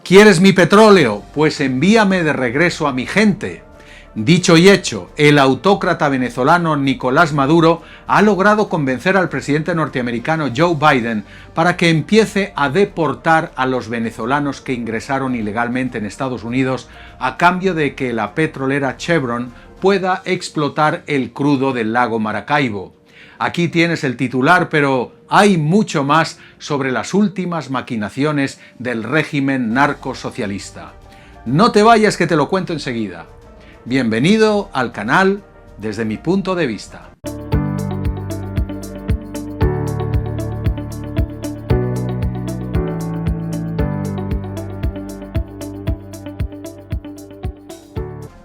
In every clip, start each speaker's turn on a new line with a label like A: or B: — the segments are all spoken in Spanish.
A: ¿Quieres mi petróleo? Pues envíame de regreso a mi gente. Dicho y hecho, el autócrata venezolano Nicolás Maduro ha logrado convencer al presidente norteamericano Joe Biden para que empiece a deportar a los venezolanos que ingresaron ilegalmente en Estados Unidos a cambio de que la petrolera Chevron pueda explotar el crudo del lago Maracaibo. Aquí tienes el titular, pero hay mucho más sobre las últimas maquinaciones del régimen narcosocialista. No te vayas que te lo cuento enseguida. Bienvenido al canal Desde mi punto de vista.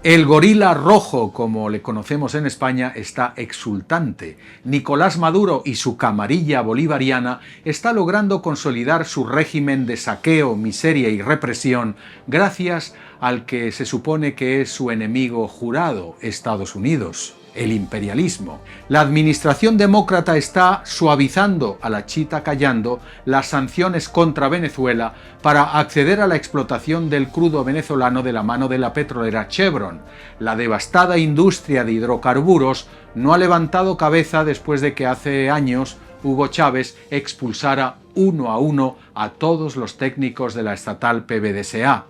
A: El gorila rojo, como le conocemos en España, está exultante. Nicolás Maduro y su camarilla bolivariana está logrando consolidar su régimen de saqueo, miseria y represión gracias al que se supone que es su enemigo jurado, Estados Unidos, el imperialismo. La administración demócrata está suavizando a la chita callando las sanciones contra Venezuela para acceder a la explotación del crudo venezolano de la mano de la petrolera Chevron. La devastada industria de hidrocarburos no ha levantado cabeza después de que hace años Hugo Chávez expulsara uno a uno a todos los técnicos de la estatal PDVSA,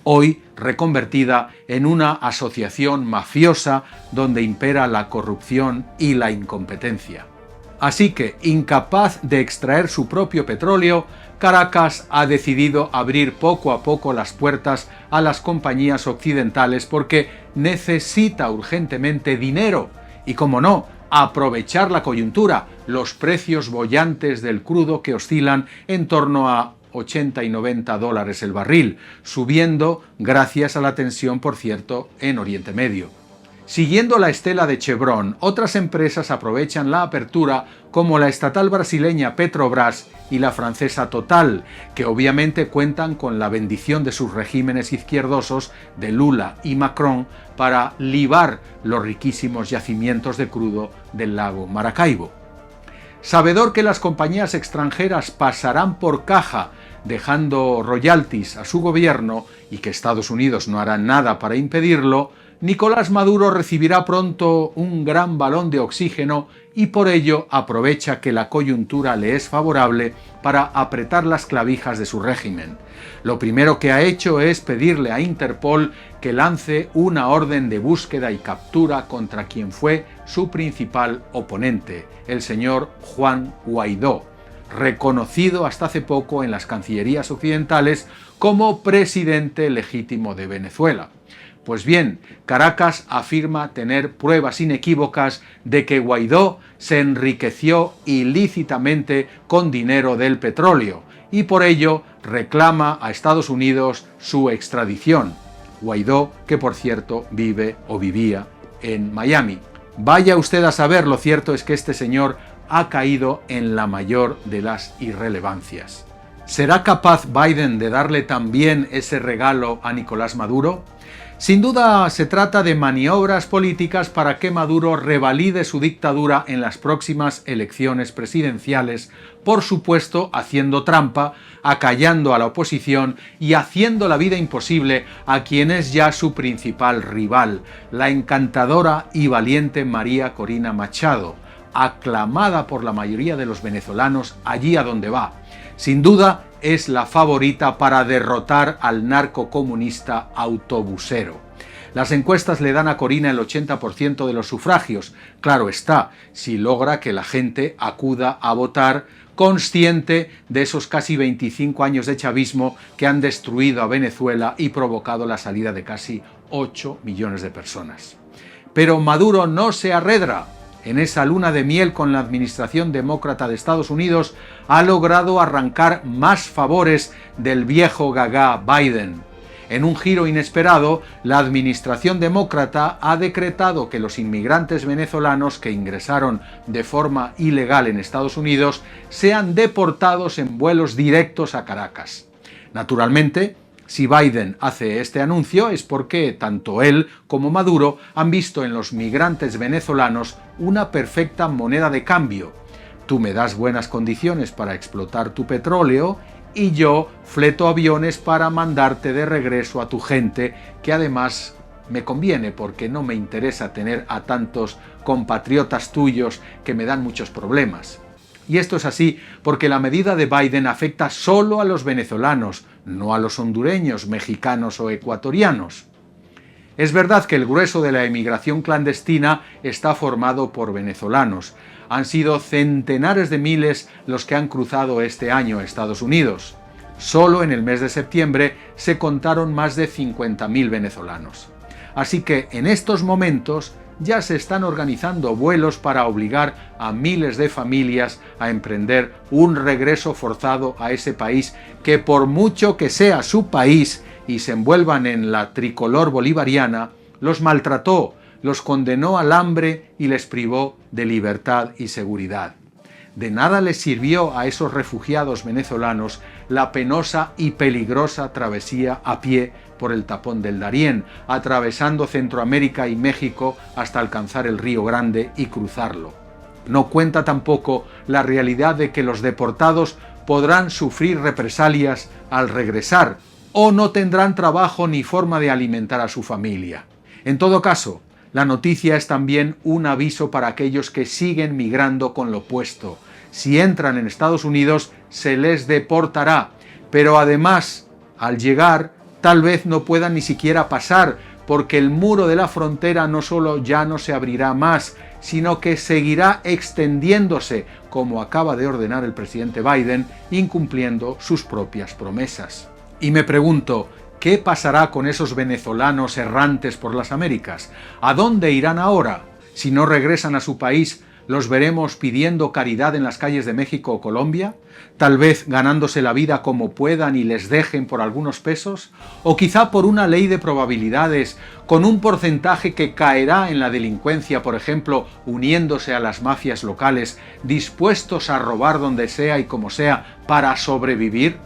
A: hoy reconvertida en una asociación mafiosa donde impera la corrupción y la incompetencia. Así que, incapaz de extraer su propio petróleo, Caracas ha decidido abrir poco a poco las puertas a las compañías occidentales porque necesita urgentemente dinero y, como no, aprovechar la coyuntura, los precios bollantes del crudo que oscilan en torno a 80 y 90 dólares el barril, subiendo gracias a la tensión, por cierto, en Oriente Medio. Siguiendo la estela de Chevron, otras empresas aprovechan la apertura como la estatal brasileña Petrobras y la francesa Total, que obviamente cuentan con la bendición de sus regímenes izquierdosos de Lula y Macron para libar los riquísimos yacimientos de crudo del lago Maracaibo. Sabedor que las compañías extranjeras pasarán por caja dejando royalties a su gobierno y que Estados Unidos no hará nada para impedirlo, Nicolás Maduro recibirá pronto un gran balón de oxígeno y por ello aprovecha que la coyuntura le es favorable para apretar las clavijas de su régimen. Lo primero que ha hecho es pedirle a Interpol que lance una orden de búsqueda y captura contra quien fue su principal oponente, el señor Juan Guaidó, reconocido hasta hace poco en las cancillerías occidentales como presidente legítimo de Venezuela. Pues bien, Caracas afirma tener pruebas inequívocas de que Guaidó se enriqueció ilícitamente con dinero del petróleo y por ello reclama a Estados Unidos su extradición. Guaidó, que por cierto vive o vivía en Miami. Vaya usted a saber, lo cierto es que este señor ha caído en la mayor de las irrelevancias. ¿Será capaz Biden de darle también ese regalo a Nicolás Maduro? Sin duda se trata de maniobras políticas para que Maduro revalide su dictadura en las próximas elecciones presidenciales, por supuesto haciendo trampa, acallando a la oposición y haciendo la vida imposible a quien es ya su principal rival, la encantadora y valiente María Corina Machado, aclamada por la mayoría de los venezolanos allí a donde va. Sin duda es la favorita para derrotar al narcocomunista autobusero. Las encuestas le dan a Corina el 80% de los sufragios. Claro está, si logra que la gente acuda a votar consciente de esos casi 25 años de chavismo que han destruido a Venezuela y provocado la salida de casi 8 millones de personas. Pero Maduro no se arredra. En esa luna de miel con la administración demócrata de Estados Unidos, ha logrado arrancar más favores del viejo gagá Biden. En un giro inesperado, la administración demócrata ha decretado que los inmigrantes venezolanos que ingresaron de forma ilegal en Estados Unidos sean deportados en vuelos directos a Caracas. Naturalmente, si Biden hace este anuncio es porque tanto él como Maduro han visto en los migrantes venezolanos una perfecta moneda de cambio. Tú me das buenas condiciones para explotar tu petróleo y yo fleto aviones para mandarte de regreso a tu gente, que además me conviene porque no me interesa tener a tantos compatriotas tuyos que me dan muchos problemas. Y esto es así porque la medida de Biden afecta solo a los venezolanos, no a los hondureños, mexicanos o ecuatorianos. Es verdad que el grueso de la emigración clandestina está formado por venezolanos. Han sido centenares de miles los que han cruzado este año a Estados Unidos. Solo en el mes de septiembre se contaron más de 50.000 venezolanos. Así que en estos momentos ya se están organizando vuelos para obligar a miles de familias a emprender un regreso forzado a ese país que, por mucho que sea su país y se envuelvan en la tricolor bolivariana, los maltrató, los condenó al hambre y les privó de libertad y seguridad. De nada les sirvió a esos refugiados venezolanos la penosa y peligrosa travesía a pie por el tapón del Darién, atravesando Centroamérica y México hasta alcanzar el Río Grande y cruzarlo. No cuenta tampoco la realidad de que los deportados podrán sufrir represalias al regresar o no tendrán trabajo ni forma de alimentar a su familia. En todo caso, la noticia es también un aviso para aquellos que siguen migrando con lo puesto. Si entran en Estados Unidos, se les deportará, pero además, al llegar, tal vez no puedan ni siquiera pasar, porque el muro de la frontera no solo ya no se abrirá más, sino que seguirá extendiéndose, como acaba de ordenar el presidente Biden, incumpliendo sus propias promesas. Y me pregunto, ¿qué pasará con esos venezolanos errantes por las Américas? ¿A dónde irán ahora? Si no regresan a su país, ¿los veremos pidiendo caridad en las calles de México o Colombia? ¿Tal vez ganándose la vida como puedan y les dejen por algunos pesos? ¿O quizá por una ley de probabilidades, con un porcentaje que caerá en la delincuencia, por ejemplo, uniéndose a las mafias locales, dispuestos a robar donde sea y como sea para sobrevivir?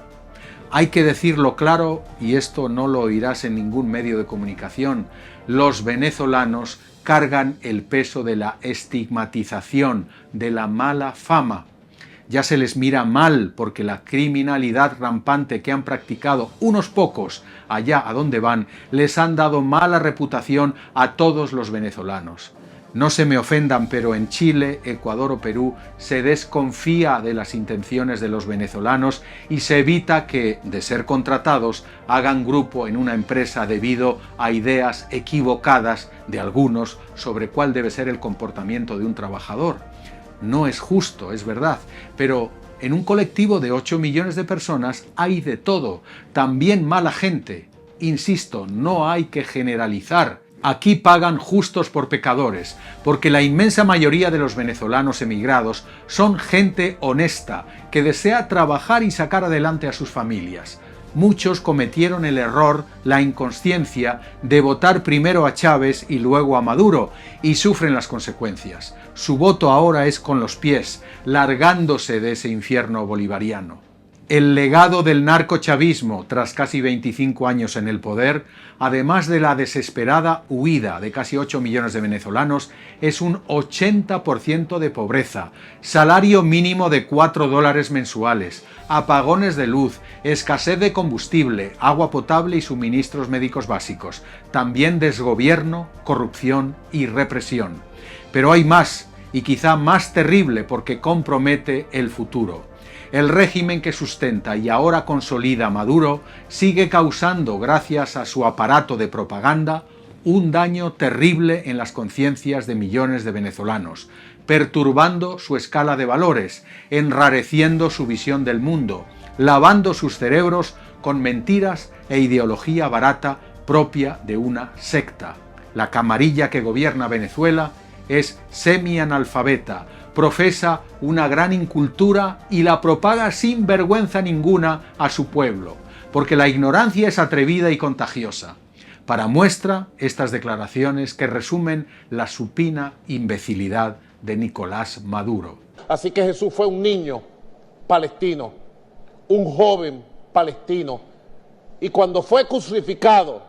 A: Hay que decirlo claro, y esto no lo oirás en ningún medio de comunicación, los venezolanos cargan el peso de la estigmatización, de la mala fama. Ya se les mira mal porque la criminalidad rampante que han practicado unos pocos allá a donde van les han dado mala reputación a todos los venezolanos. No se me ofendan, pero en Chile, Ecuador o Perú se desconfía de las intenciones de los venezolanos y se evita que, de ser contratados, hagan grupo en una empresa debido a ideas equivocadas de algunos sobre cuál debe ser el comportamiento de un trabajador. No es justo, es verdad, pero en un colectivo de 8 millones de personas hay de todo, también mala gente. Insisto, no hay que generalizar. Aquí pagan justos por pecadores, porque la inmensa mayoría de los venezolanos emigrados son gente honesta, que desea trabajar y sacar adelante a sus familias. Muchos cometieron el error, la inconsciencia, de votar primero a Chávez y luego a Maduro, y sufren las consecuencias. Su voto ahora es con los pies, largándose de ese infierno bolivariano. El legado del narcochavismo, tras casi 25 años en el poder, además de la desesperada huida de casi 8 millones de venezolanos, es un 80% de pobreza, salario mínimo de $4 mensuales, apagones de luz, escasez de combustible, agua potable y suministros médicos básicos, también desgobierno, corrupción y represión. Pero hay más, y quizá más terrible porque compromete el futuro. El régimen que sustenta y ahora consolida Maduro sigue causando, gracias a su aparato de propaganda, un daño terrible en las conciencias de millones de venezolanos, perturbando su escala de valores, enrareciendo su visión del mundo, lavando sus cerebros con mentiras e ideología barata propia de una secta. La camarilla que gobierna Venezuela es semi-analfabeta, profesa una gran incultura y la propaga sin vergüenza ninguna a su pueblo, porque la ignorancia es atrevida y contagiosa. Para muestra, estas declaraciones que resumen la supina imbecilidad de Nicolás Maduro.
B: Así que Jesús fue un niño palestino, un joven palestino, y cuando fue crucificado,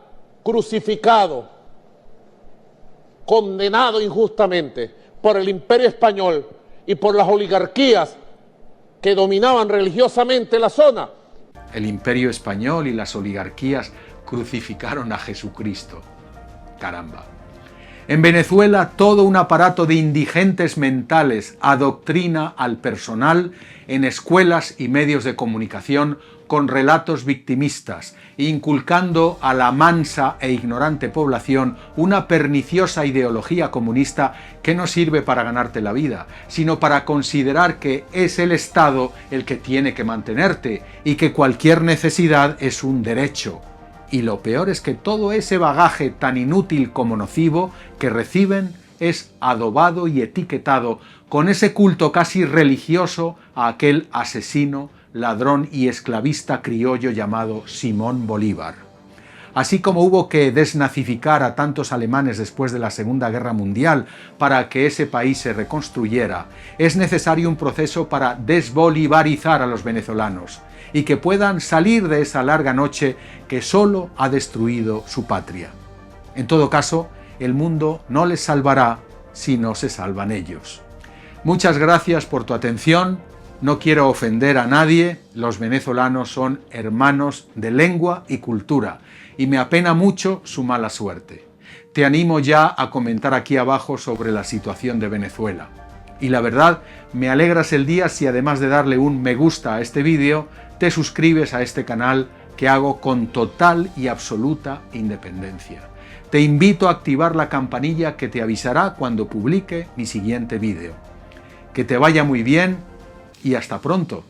B: condenado injustamente por el Imperio Español y por las oligarquías que dominaban religiosamente la zona,
A: El Imperio español y las oligarquías crucificaron a Jesucristo. Caramba. En Venezuela, todo un aparato de indigentes mentales adoctrina al personal en escuelas y medios de comunicación con relatos victimistas, inculcando a la mansa e ignorante población una perniciosa ideología comunista que no sirve para ganarte la vida, sino para considerar que es el Estado el que tiene que mantenerte y que cualquier necesidad es un derecho. Y lo peor es que todo ese bagaje tan inútil como nocivo que reciben es adobado y etiquetado con ese culto casi religioso a aquel asesino, ladrón y esclavista criollo llamado Simón Bolívar. Así como hubo que desnazificar a tantos alemanes después de la Segunda Guerra Mundial para que ese país se reconstruyera, es necesario un proceso para desbolivarizar a los venezolanos y que puedan salir de esa larga noche que solo ha destruido su patria. En todo caso, el mundo no les salvará si no se salvan ellos. Muchas gracias por tu atención. No quiero ofender a nadie, los venezolanos son hermanos de lengua y cultura, y me apena mucho su mala suerte. Te animo ya a comentar aquí abajo sobre la situación de Venezuela. Y la verdad, me alegras el día si además de darle un me gusta a este vídeo, te suscribes a este canal que hago con total y absoluta independencia. Te invito a activar la campanilla que te avisará cuando publique mi siguiente vídeo. Que te vaya muy bien y hasta pronto.